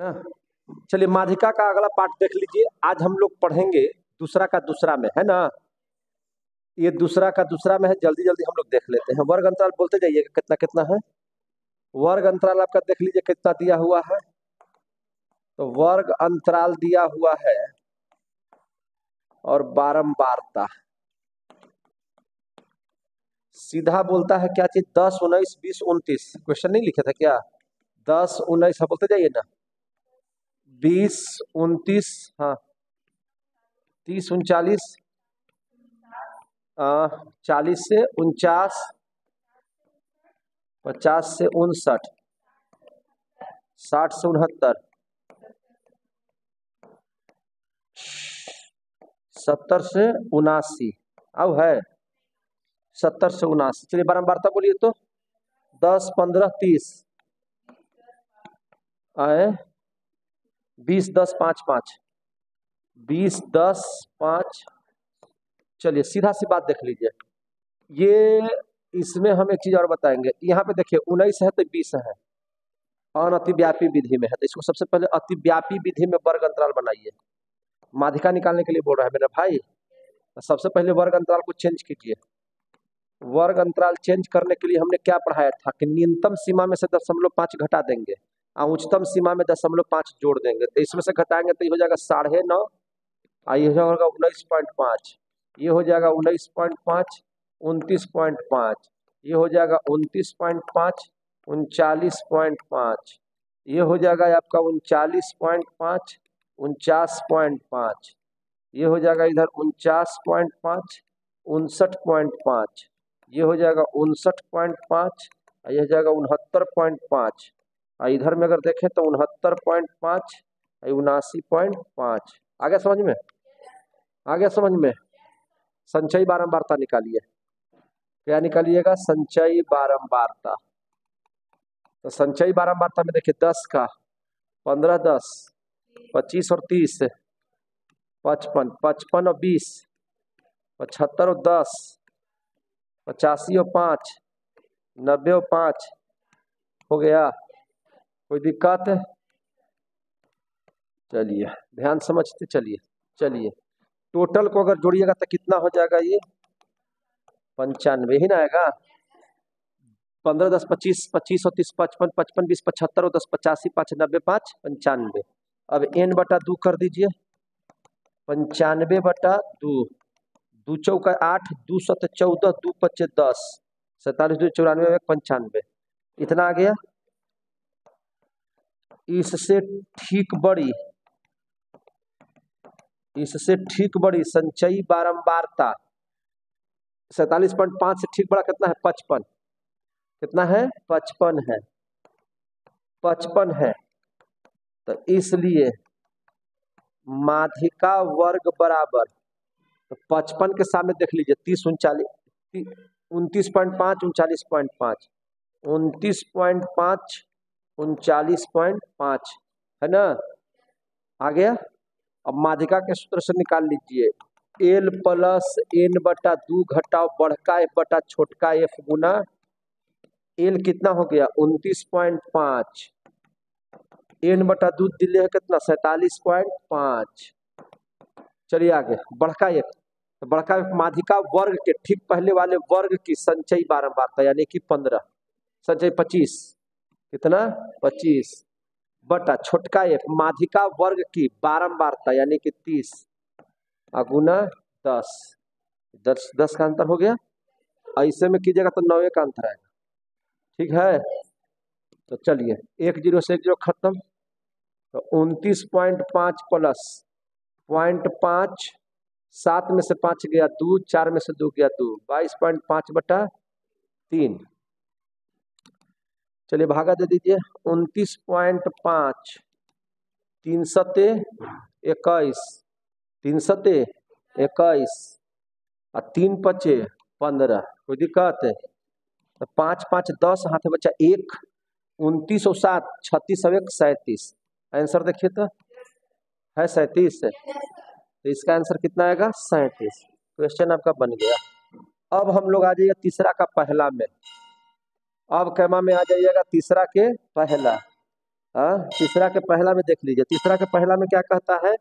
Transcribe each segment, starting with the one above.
ना। चलिए माध्यिका का अगला पाठ देख लीजिए। आज हम लोग पढ़ेंगे दूसरा का दूसरा में, है ना। ये दूसरा का दूसरा में है, जल्दी जल्दी हम लोग देख लेते हैं। वर्ग अंतराल बोलते जाइएगा कितना कितना है। वर्ग अंतराल आपका देख लीजिए कितना दिया हुआ है। तो वर्ग अंतराल दिया हुआ है और बारंबारता सीधा बोलता है क्या चीज, 10, 19, 20, 29। क्वेश्चन नहीं लिखे थे क्या? 10, 19 बोलते जाइए ना। 20, 29, हाँ 30, 39, 40 से 49, 50 से 59, 60 से 69, 70 से 79। अब है 70 से 79। चलिए बारंबारता बोलिए तो 10, 15, 30 आए 20, 10, 5, 5, 20, 10, 5। चलिए सीधा सी बात देख लीजिए। ये इसमें हम एक चीज और बताएंगे। यहाँ पे देखिए 19 है तो 20 है, और अतिव्यापी विधि में है तो इसको सबसे पहले अतिव्यापी विधि में वर्ग अंतराल बनाइए। माध्यिका निकालने के लिए बोल रहा है मेरा भाई। तो सबसे पहले वर्ग अंतराल को चेंज कीजिए। वर्ग अंतराल चेंज करने के लिए हमने क्या पढ़ाया था कि न्यूनतम सीमा में से 0.5 घटा देंगे और उच्चतम सीमा में 0.5 जोड़ देंगे। तो इसमें से घटाएंगे तो ये हो जाएगा 9.5, ये हो जाएगा 19.5, ये हो जाएगा 19.5, 29.5, ये हो जाएगा 29.5, 39.5, ये हो जाएगा आपका 39.5, 49.5, ये हो जाएगा इधर 49.5, 59.5, ये हो जाएगा 59.5, ये हो जाएगा 69.5, और इधर में अगर देखें तो 69.5, 79.5। आगे समझ में? आगे समझ में? संचयी बारंबारता निकालिए। क्या निकालिएगा? संचयी बारंबारता। तो संचयी बारंबारता में देखिए 10 का 15, 10, 25 और 30, 55, 55 और 20, 75 और 10, 85 और 5, 90 और 5 हो गया। कोई दिक्कत है? चलिए ध्यान समझते चलिए। चलिए टोटल को अगर जोड़िएगा तो कितना हो जाएगा? ये 95 ही ना आएगा। 15, 10, 25, 25 और 30, 55, 55, 20, 75 और 10, 85, 5, 90, 5, 95। अब n बटा 2 कर दीजिए। 95/2, 2 चौका 8, 2 7 14, 2 5 10, 47, 2 94, 95। इतना आ गया। इससे ठीक बड़ी, इससे ठीक बड़ी संचयी बारंबारता 47.5 से ठीक बड़ा कितना है? 55। कितना है? 55 है। 55 है। तो इसलिए माध्यिका वर्ग बराबर, तो 55 के सामने देख लीजिए 30, 39, 29.5, 39.5, 29.5, 39.5 है ना। आ गया। अब माध्यिका के सूत्र से निकाल लीजिए। एल प्लस एन बटा 2 घटाओ बड़का एफ बटा छोटका एफ गुना एल कितना हो गया? 29.5, एन बटा 2 दिले है कितना? 47.5। चलिए आगे बड़का एफ। तो बड़का एफ माध्यिका वर्ग के ठीक पहले वाले वर्ग की संचयी बारंबारता यानी कि 15, संचयी 25, कितना? 25 बटा छोटका एफ माध्यिका वर्ग की बारंबारता यानी कि 30 गुना 10। 10 का अंतर हो गया। ऐसे में कीजिएगा तो 9 का अंतर आएगा। ठीक है। तो चलिए 1 0 से 1 0 खत्म। तो 29.5 प्लस 0.5, 7 में से 5 गया 2, 4 में से 2 गया 2, 22.5/3। चलिए भागा दे दीजिए। 29.5, 3 सते 21, 3 सते 21 और 3 पचे 15। कोई दिक्कत है? तो 5 5 10 हाथ में बचा 1, 29 और 7, 36 और 1 37। आंसर देखिए तो है 37 है। तो इसका आंसर कितना आएगा? 37। क्वेश्चन आपका बन गया। अब हम लोग आ जाइए तीसरा का पहला में। अब कैमा में आ जाइएगा तीसरा के पहला। हाँ, तीसरा के पहला में देख लीजिए, तीसरा के पहला में क्या कहता है,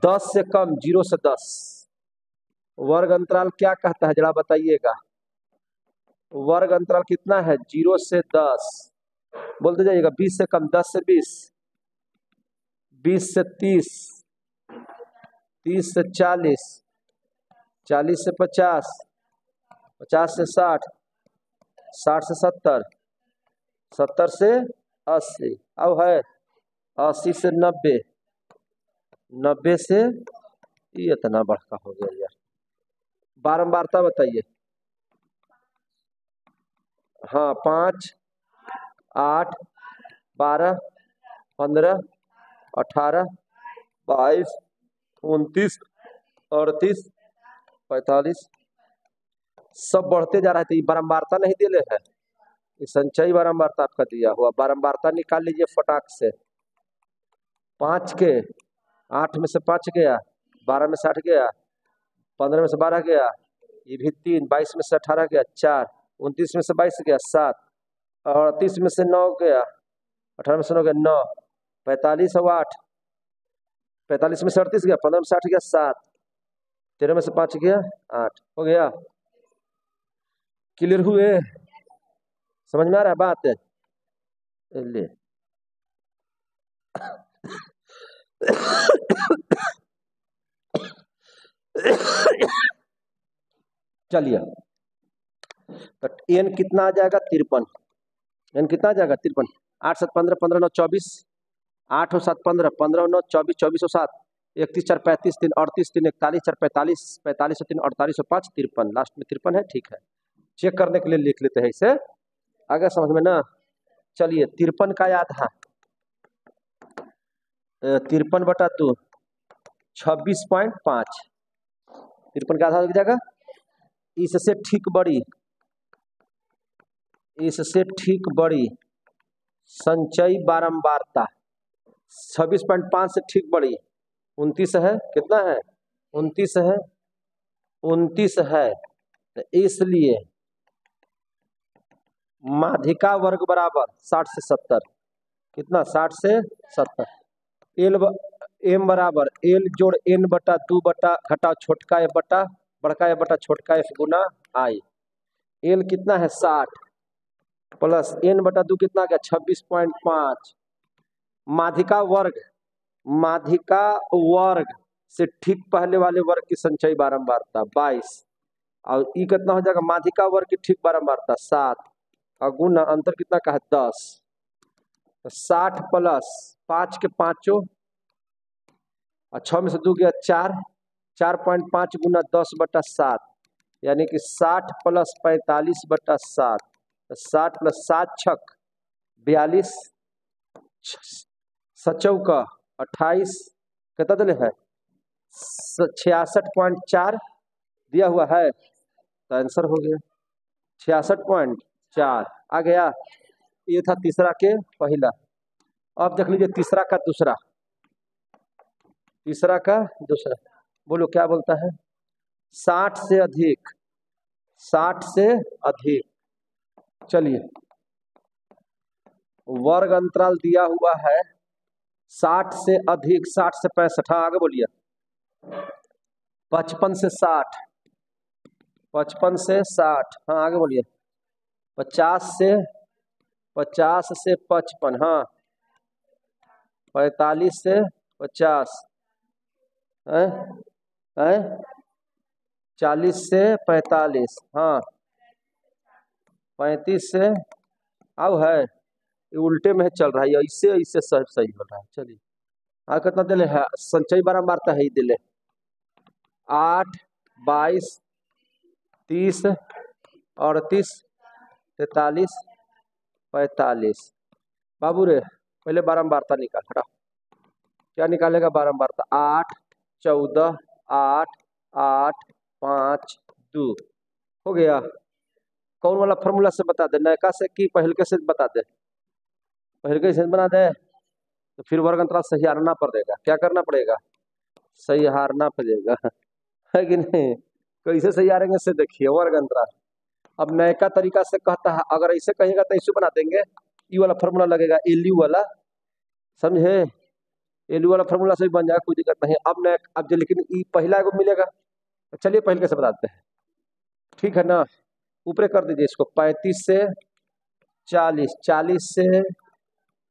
10 से कम, 0 से 10। वर्ग अंतराल क्या कहता है जरा बताइएगा, वर्ग अंतराल कितना है, 0 से 10। बोलते जाइएगा, 20 से कम, 10 से 20, 20 से 30, 30 से 40, 40 से 50, 50 से 60, 60 से 70, 70 से 80, अब है 80 से 90, 90 से, ये इतना बड़का हो गया यार। बारंबारता बताइए। हाँ, 5, 8, 12, 15, 18, 22, 29, 38, 45, सब बढ़ते जा रहा है। तो ये बारंबारता नहीं दिले है, ये संचयी बारंबारता आपका दिया हुआ। बारंबारता निकाल लीजिए फटाक से। 5 के 8 में से 5 गया, 12 में से 8 गया, 15 में से 12 गया, ये भी 3, 22 में से 18 गया 4, 29 में से 22 गया 7, 38 में से 9 गया, 18 में से 9 गया 9, 45 और 8, 45 में से 38 गया, 15 में से 8 गया 7, 13 में से 5 गया 8, हो गया। क्लियर हुए, समझ में आ रहा है बात है? ले चलिए, तो एन कितना आ जाएगा, 53। एन कितना आ जाएगा, 53। 8 7 15, 15 9 24, 8 और 7 15, 15 और 9 24, 24 और 7 31 4 35, 3 38, 3 41 4 45, 45 और 3 48 और 5 53, लास्ट में 53 है। ठीक है, चेक करने के लिए लिख लेते हैं इसे, आगे समझ में ना। चलिए, 53 का याद है, 53/2 26.5, 53 का आधा लग जाएगा। इससे ठीक बड़ी, इससे ठीक बड़ी संचयी बारंबारता 26.5 से ठीक बड़ी 29 है। कितना है, 29 है, 29 है। तो इसलिए माध्यिका वर्ग बराबर 60 से 70, कितना, 60 से 70। एम बराबर एल जोड़ एन बटा 2 बटा घटाओ छोटका एफ बटा बड़का एफ बटा छोटका एफ गुना आई। एल कितना है, 60 प्लस एन बटा 2 कितना गया, 26.5। माध्यिका वर्ग, माध्यिका वर्ग से ठीक पहले वाले वर्ग की संचयी बारंबारता 22, और ई कितना हो जाएगा, माध्यिका वर्ग की ठीक बारंबारता 7, और गुना अंतर कितना का है, 10। तो 60 प्लस 5 के पांचों, और 6 में से 2 गया 4, 4.5 गुना 10/7, यानी कि 60 प्लस 45/7, 60 प्लस 7 छक 42, 7 28, कितना दिले है, 66.4 दिया हुआ है। तो आंसर हो गया 66.4 आ गया। ये था तीसरा के पहला। अब देख लीजिए तीसरा का दूसरा, तीसरा का दूसरा, बोलो क्या बोलता है, 60 से अधिक, 60 से अधिक। चलिए, वर्ग अंतराल दिया हुआ है 60 से अधिक, 60 से 65, हाँ आगे बोलिए, 55 से 60, 55 से 60, हाँ आगे बोलिए, 50 से 55, हाँ 45 से 50, है 40 से 45, हाँ 35 से, अब है ये उल्टे में चल रहा है, इससे इससे सब सही हो रहा है। चलिए, हाँ कितना दिले है, संचयी बारंबारता है, दिले 8, 22, 30, 38, 43, 45। बाबू रे, पहले बारंबारता निकाल, हटा, क्या निकालेगा बारंबारता, 8, 14, 8, 8, 5, 2, हो गया। कौन वाला फॉर्मूला से बता दे, नयका से कि पहलके से बता दे, पहलके से बना दे, तो फिर वर्ग अंतराल सही हारना पड़ेगा, क्या करना पड़ेगा, सही हारना पड़ेगा, है कि नहीं। कैसे सही हारेंगे से देखिए, वर्ग अंतराल। अब नयका तरीका से कहता है, अगर ऐसे कहेगा तो ऐसे बना देंगे, ई वाला फॉर्मूला लगेगा, एल यू वाला, समझे? एलू वाला फॉर्मूला से भी बन जाएगा, कोई दिक्कत नहीं। अब न अब लेकिन ई पहला को मिलेगा, तो चलिए पहले कैसे बताते हैं, ठीक है ना। ऊपर कर दीजिए इसको, 35 से 40, 40 से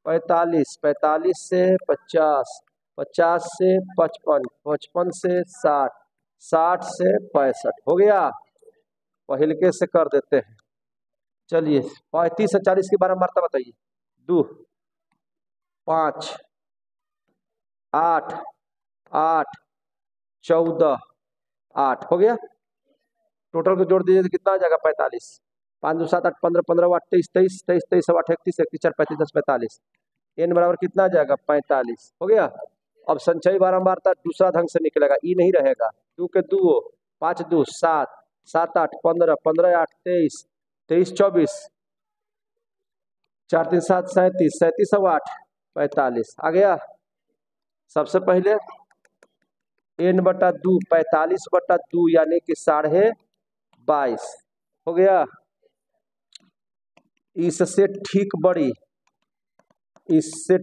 45, 45 से 50, 50 से 55, 55 से 60, 60 से 65 हो गया। पहलके से कर देते हैं। चलिए 35 से 40 की 12 मात्रा बताइए। 2, 5, 8, 8, 14, 8 हो गया। टोटल को जोड़ दीजिए तो कितना आ जाएगा? 45। 5 2 7 8 15 15 8 23 23 23 23 8 31 31 4 35 10 45। n बराबर कितना आ जाएगा? 45 हो गया। अब संचयी बारंबारता दूसरा ढंग से निकलेगा, ई नहीं रहेगा। 2 के 2, 5 2 7, 7 8 15, 15 8 23, 23 24, 4 3 7 37, 37 और 8 45 आ गया। सबसे पहले n/2 45/2 यानी कि 22.5 हो गया। इससे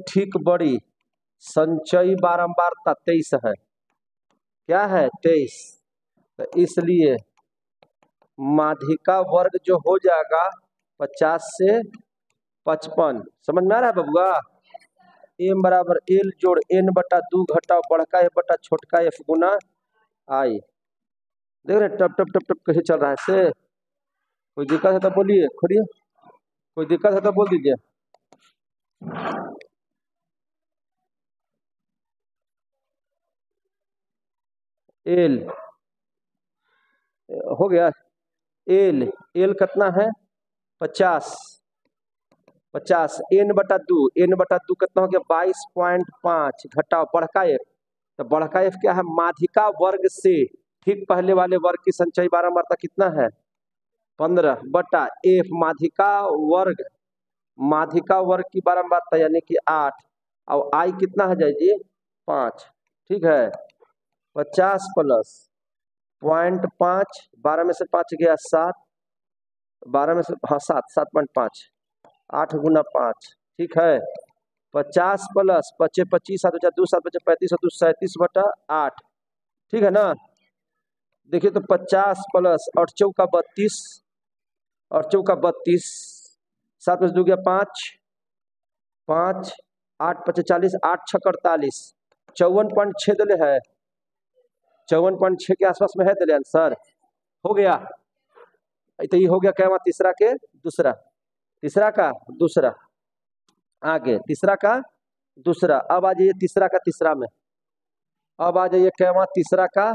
ठीक बड़ी संचयी बारंबारता 23 है। क्या है? 23। तो इसलिए माध्यिका वर्ग जो हो जाएगा 50 से 55। समझ में आ रहा है बबुआ? m बराबर l जोड़ n/2 घटाओ बड़का f बटा छोटका f गुना i। देख रहे टप टप टप टप कैसे चल रहा है से? कोई दिक्कत है तो बोलिए, खोलिए। कोई दिक्कत है तो बोल दीजिए। एल हो गया। एल कितना है? 50 n/2 कितना हो गया? 22.5 घटाओ बड़का एफ। तो बड़का एफ क्या है? माध्यिका वर्ग से ठीक पहले वाले वर्ग की संचयी बारंबारता कितना है? 15 बटा एफ माध्यिका वर्ग की बारंबारता यानी कि 8 और आई कितना है जाइए? 5। ठीक है। 50 प्लस 0.5, 12 में से 5 गया 7, 12 में से हाँ 7, 7.5, 8 गुना 5। ठीक है। 50 प्लस 25 25 7 2 7 35 2 37/8। ठीक है ना। देखिए तो 50 प्लस 8 चौका 32, 8 चौका 32, 7 में से 2 गया 5, 5 8 5 40, 8 6 48, 54.6 दिले है। 54.6 के आसपास में है दिले आंसर। हो गया। तो ये हो गया क्या? तीसरा के दूसरा, तीसरा का दूसरा, आगे तीसरा का दूसरा। अब आ जाइए तीसरा का तीसरा में। अब आ जाइए क्या? तीसरा का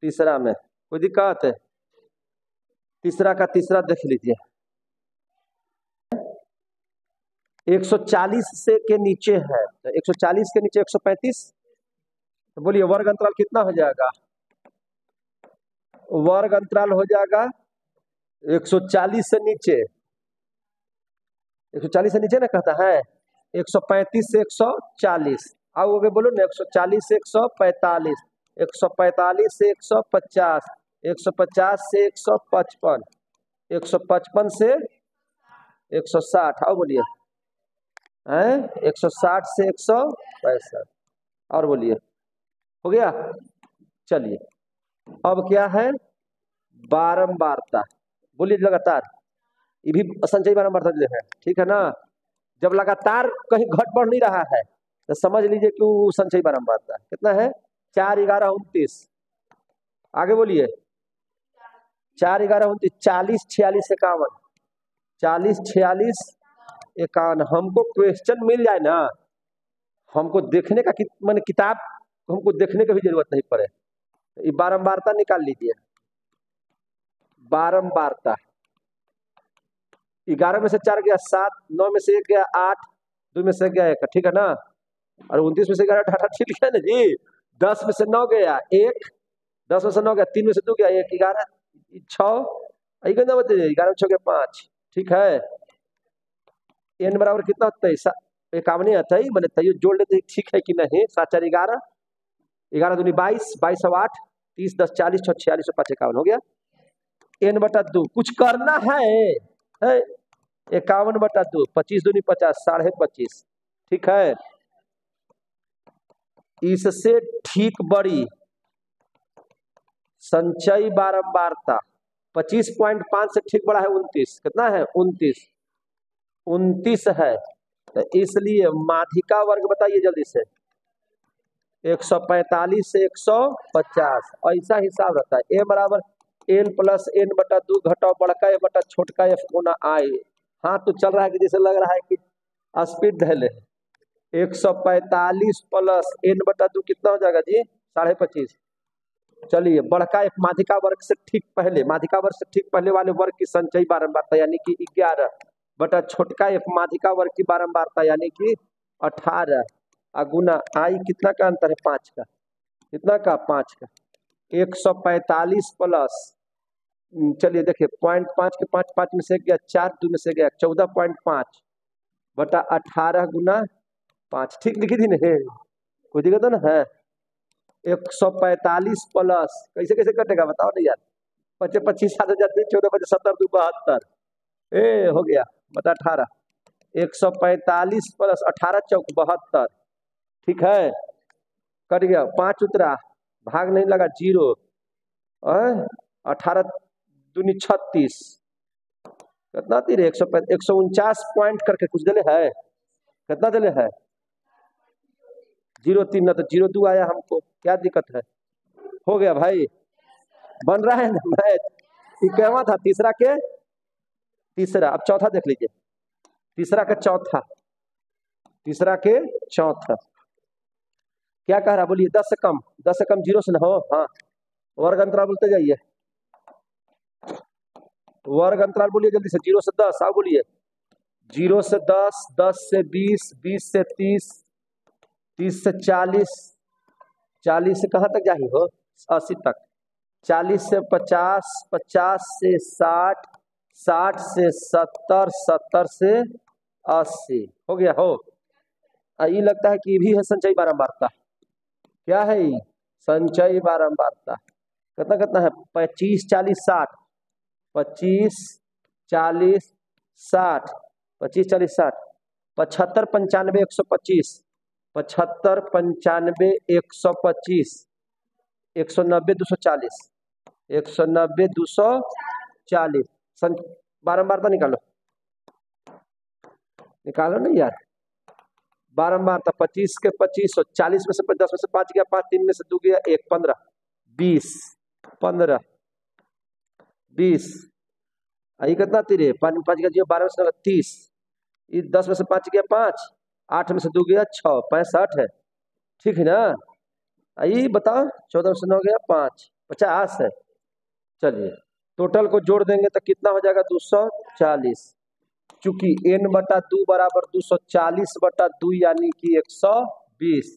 तीसरा में। कोई दिक्कत है? तीसरा का तीसरा देख लीजिए। 140 से के नीचे है, तो 140 के नीचे 135। तो बोलिए वर्ग अंतराल कितना हो जाएगा? वर्ग अंतराल हो जाएगा 140 से नीचे, 140 से नीचे ना कहता है। 135 से 140 आओगे बोलो ना। 140 से 145, 145 से 150, 150 से 155, 155 से 160 आओ बोलिए हैं। 160 से 165 और बोलिए। हो गया। चलिए अब क्या है? बारंबारता। बोलिए लगातार। ये भी संचयी बारंबारता है। ठीक है ना। जब लगातार कहीं घट बढ़ नहीं रहा है तो समझ लीजिए कि वो संचयी बारंबारता कितना है? 4 11 29। आगे बोलिए। 4 11 29, 40 46 51, 40 46 51। हमको क्वेश्चन मिल जाए ना, हमको देखने का मैंने किताब हमको देखने की भी जरूरत नहीं पड़े। ये बारंबारता निकाल लीजिए। बारंबारता 11 में से 4 गया 7, 9 में से 1 गया 8, 2 में से गया 1। ठीक है ना। और 29 में से 11 18 ठीक है ना जी। 10 में से 9 गया 1, 10 में से 9 गया 3 में से 2 गया 1, 11 6 11 बताइए। 11 में 6 गया 5। ठीक है। n बराबर कितना होता है? 51 आता है। मैंने तैयो जोड़ लेते ठीक है कि नहीं। 7 4 11, 11 दूनी 22, 22 और 8 30 10 40 6 46 5 51 हो गया। n/2 कुछ करना है 51/2, 25 दूनी 50, 25.5। ठीक है। इससे ठीक बड़ी संचयी बारंबारता 25.5 से ठीक बड़ा है 29। कितना है? 29। 29 है, तो इसलिए माध्यिका वर्ग बताइए जल्दी से। 145 से 150 ऐसा हिसाब रहता है। ए बराबर एन प्लस एन बटा 2 घटाओ बड़का ए बटा छोटका एफ गुना आई। हाँ तो चल रहा है कि जैसे लग रहा है कि स्पीड ढले। 145 प्लस एन बटा 2 कितना हो जाएगा जी? 25.5। चलिए बड़का एफ माध्यिका वर्ग से ठीक पहले, माध्यिका वर्ग से ठीक पहले वाले वर्ग की संचयी बारंबारता यानी कि 11 बटा छोटका एफ माध्यिका वर्ग की बारंबारता यानी कि 18 गुना आई। कितना का अंतर है? 5 का। कितना का? 5 का। 145 प्लस, चलिए देखिए 0.5 के 5 में से गया 4, 2 में से गया 14.5 बटा 18 गुना 5। ठीक लिखी थी नहीं? कोई दिक्कत ना है? 145 प्लस कैसे कैसे कटेगा बताओ ना यार। 25 25 7 14 25 70 2 72 ए हो गया बटा 18। 145 प्लस 18 चौक 72। ठीक है, कट गया। 5 उतरा, भाग नहीं लगा 0। 18 दूनी 36। कितना तीर? 149 पॉइंट करके कुछ दिले है। कितना दिले है? 0.3 ना तो 0.2 आया हमको, क्या दिक्कत है? हो गया भाई, बन रहा है ना मैच। क्या था? तीसरा के तीसरा। अब चौथा देख लीजिए। तीसरा का चौथा, तीसरा के चौथा क्या कह रहा? बोलिए 10 से कम, 10 से कम 0 से ना हो। हाँ वर्ग अंतराल बोलते जाइए, वर्ग अंतराल बोलिए जल्दी से। 0 से 10 आओ बोलिए। 0 से 10, 10 से 20, 20 से 30, 30 से 40, 40 से कहाँ तक जाही हो? 80 तक। 40 से 50, 50 से 60, 60 से 70, 70 से 80। हो गया हो। ये लगता है कि ये भी है संचयी बारंबारता। क्या है ये? संचयी बारंबारता। कितना कितना है? 25 40 60, 25 40 60, 25 40 60, 75 95 125, 75 95 125, 190 240, 190 240। बारंबारता निकालो, निकालो नहीं यार। बारंबारता 25 के 25, 40 में से 10 में से 5 गया 5, 3 में से 2 गया 1, 15, 20, 15, 20। ये कितना तीर? 5 गया 0, 12 में से 30, 10 में से 5 गया 5, 8 में से 2 गया 6, 65 है। ठीक है ना? ये बताओ 14 में से 9 गया 5, 50 है। चलिए टोटल को जोड़ देंगे तो कितना हो जाएगा? 240। चूंकि n बटा 2 बराबर 240 बटा 2 यानी कि 120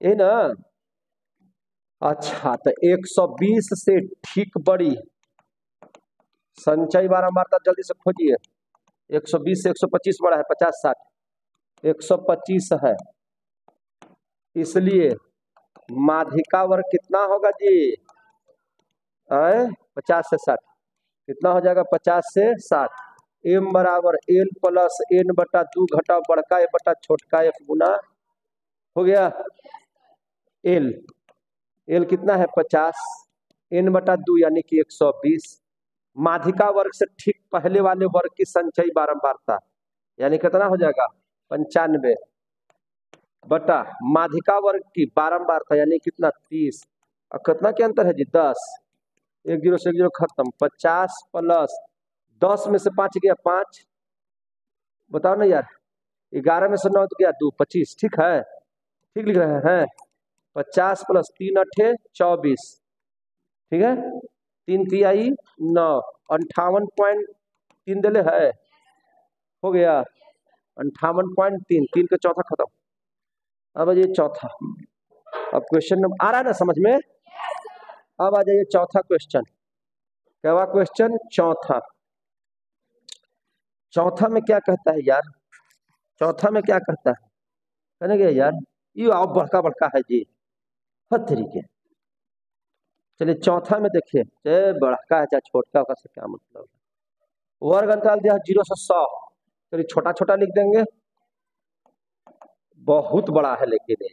है ना। अच्छा तो 120 से ठीक बड़ी संचयी बारंबारता जल्दी से खोजिए। 120 से 125 बड़ा है, 50 60, 125 है। इसलिए माध्यिका वर्ग कितना होगा जी? 50 से 60 कितना हो जाएगा? 50 से 60। एम बराबर एल प्लस एन बटा 2 घटाओ बड़का ए बटा छोटका एफ गुना हो गया एल। एल कितना है? 50। एन बटा 2 यानी कि 120। माध्यिका वर्ग से ठीक पहले वाले वर्ग की संचयी बारंबारता यानी कितना हो जाएगा? 95 बटा माध्यिका वर्ग की बारंबारता यानी कितना? 30। और कितना के अंतर है जी? 10। 1 0 से 1 0 खत्म। 50 प्लस 10 में से 5 गया 5, बताओ ना यार। 11 में से 9 तो गया 2, 25। ठीक है, ठीक लिख रहे हैं। 50 प्लस 3 8 24। ठीक है, 3 3 9, 58.3 दिले है। हो गया 58.3, 3 का चौथा खत्म। अब ये चौथा। अब क्वेश्चन नंबर आ रहा है ना समझ में? अब आ जाइए चौथा क्वेश्चन। क्या हुआ क्वेश्चन? चौथा। चौथा में क्या कहता है यार? चौथा में क्या कहता है? कहने गया यार ये आओ बड़का बड़का है जी, हर तरीके। चलिए चौथा में देखिए, चाहे बड़का है चाहे छोटका का से क्या मतलब। वर्ग अंतराल दिया 0 से 100। चलिए छोटा छोटा लिख देंगे। बहुत बड़ा है लेकिन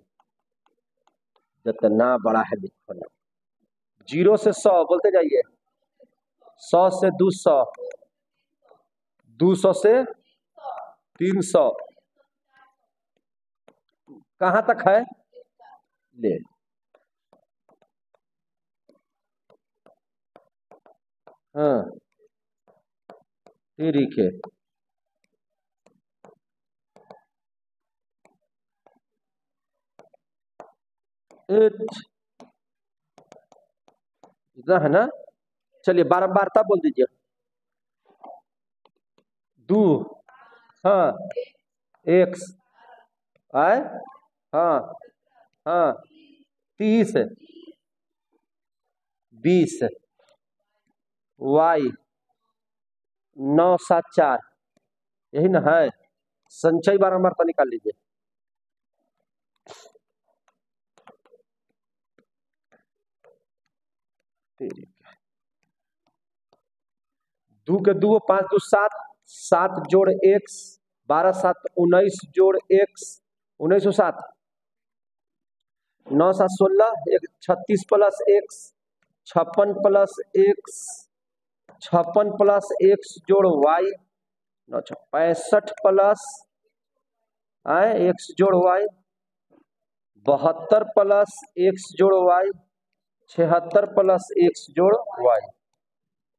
जितना बड़ा है लिखो ना। 0 से 100 बोलते जाइए। 100 से 200, 200 से 300, कहाँ तक है? ले, हाँ ठीक है। इतना है ना। चलिए बारंबारता बोल दीजिए। 2, हाँ, x, आए, हाँ हाँ, 30, 20, y 974, यही ना है। संचय बारंबारता निकाल लीजिए। दो के 2 5 2 7, 7 जोड़ x, 12 7 19 जोड़ x, 1907, 9 7 16, 36 plus x, 56 plus x, 56 plus x जोड़ y, 65 प्लस x जोड़ y, 72 प्लस x जोड़ y, 76 प्लस x जोड़ y।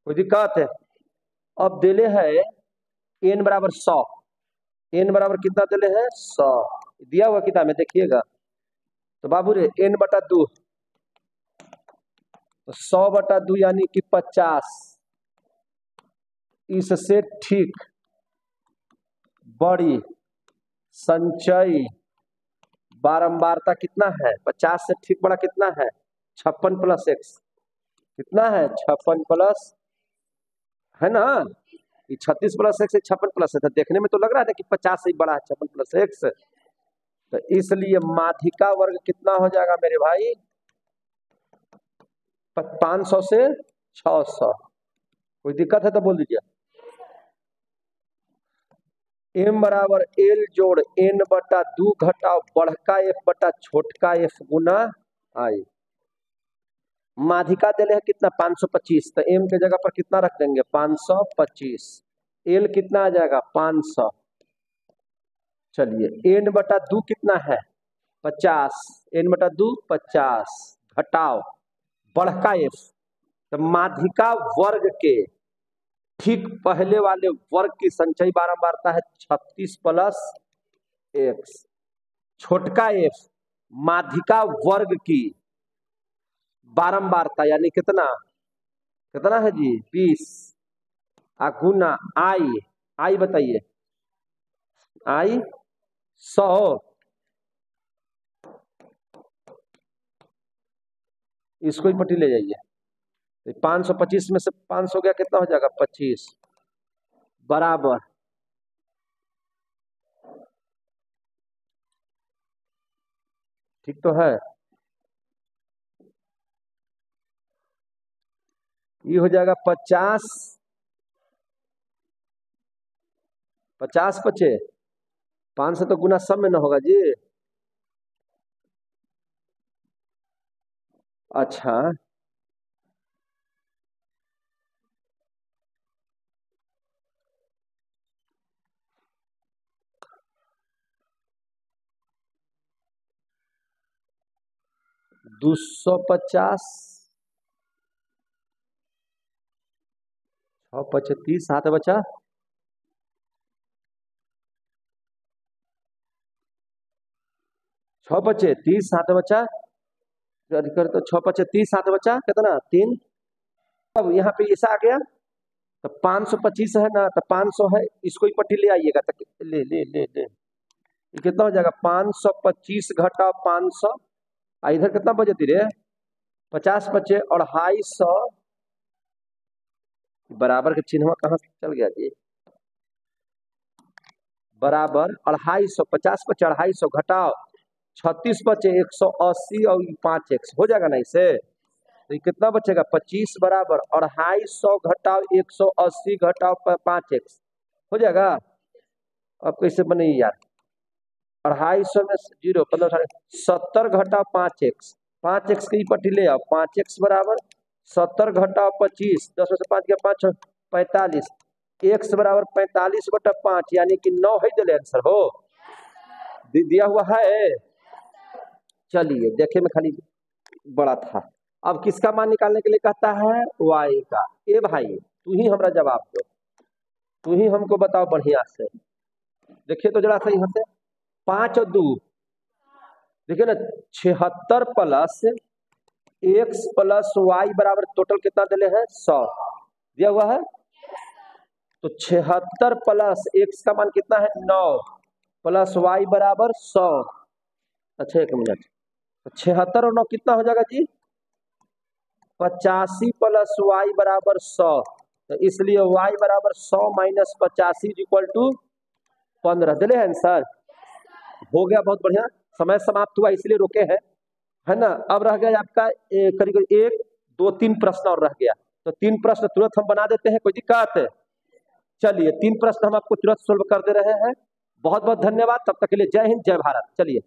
कोई दिक्कत है? अब दिले है n बराबर 100, n बराबर कितना दिले है? 100 दिया हुआ किताब में देखिएगा। तो बाबू रे n बटा 2, तो 100 बटा 2 यानी कि 50। इससे ठीक बड़ी संचयी बारंबारता कितना है? 50 से ठीक बड़ा कितना है? 56 प्लस x, कितना है? 56 प्लस, है ना? ये 36 प्लस x 56 प्लस है, तो देखने में तो लग रहा है कि 50 से ही बड़ा है 56 प्लस x। तो इसलिए माध्यिका वर्ग कितना हो जाएगा मेरे भाई? 500 से 600। कोई दिक्कत है तो बोल दीजिए। m बराबर l जोड़ n बटा 2 घटाओ बड़का f बटा छोटका f गुना i। माध्यिका दिले है कितना? 525, तो m के जगह पर कितना रख देंगे? 525। l कितना आ जाएगा? 500। चलिए n बटा 2 कितना है? 50, n बटा 2 50 घटाओ बढ़का f, तो माध्यिका वर्ग के ठीक पहले वाले वर्ग की संचयी बारंबारता है 36 प्लस x। छोटका f माध्यिका वर्ग की बारंबारता यानी कितना? कितना है जी? 20 गुना आई बताइए, आई 100। इसको ही पट्टी ले जाइए। 525 में से 500 गया, कितना हो जाएगा? 25 बराबर, ठीक तो है? ये हो जाएगा 50, 50 बचे 5 से तो गुना सब में ना होगा जी। अच्छा, दो सौ 50, 625 7 बचा, 6 बचे 30 7 बचा, अधिकर तो 6 बचे 30 7 बचा, कितना? 3। अब यहाँ पे ऐसा आ गया, तो 525 है ना, तो 500 है, इसको ही पट्टी ले आइएगा। तो ले ले ले ले, ये कितना हो जाएगा? 525 घटा 500, इधर कितना बचे रे? 50 बचे, और 250 बराबर के चिन्ह कहाँ चल गया जी? बराबर 250, 50 बचे 250 घटाओ 36 बचे 180 और 5x हो जाएगा ना इसे। तो कितना बचेगा? 25 बराबर 250 घटाओ 180 घटाओ 5x हो जाएगा। अब कैसे बनेगी यार? 250 में 0 15 70 घटाओ 5x, 5x की पट्टी ले आओ। 5x बराबर 70 घटाओ 25, 10 में से 5 गया 5 45, x बराबर 45/5 यानी कि 9 है। दिले आंसर हो दिया हुआ है। चलिए देखे में खाली बड़ा था। अब किसका मान निकालने के लिए कहता है? y का। ए भाई तू ही हमारा जवाब दो, तू ही हमको बताओ बढ़िया से। देखिए तो जरा सा यहाँ से 5 और 2 देखिए ना, 76 प्लस x प्लस y बराबर टोटल कितना दिले हैं? 100 दिया हुआ है। तो 76 प्लस x का मान कितना है? 9 प्लस y बराबर 100। अच्छा एक मिनट, तो 76 और 9 कितना हो जाएगा जी? 85 प्लस y बराबर 100। तो इसलिए y बराबर 100 माइनस 85 इक्वल टू 15। दिले हैं आंसर। हो गया, बहुत बढ़िया। समय समाप्त हुआ इसलिए रोके हैं, है ना। अब रह गया आपका करीब 1 2 3 प्रश्न और रह गया। तो 3 प्रश्न तुरंत हम बना देते हैं, कोई दिक्कत है? चलिए 3 प्रश्न हम आपको तुरंत सोल्व कर दे रहे हैं। बहुत बहुत धन्यवाद। तब तक के लिए जय हिंद जय भारत। चलिए।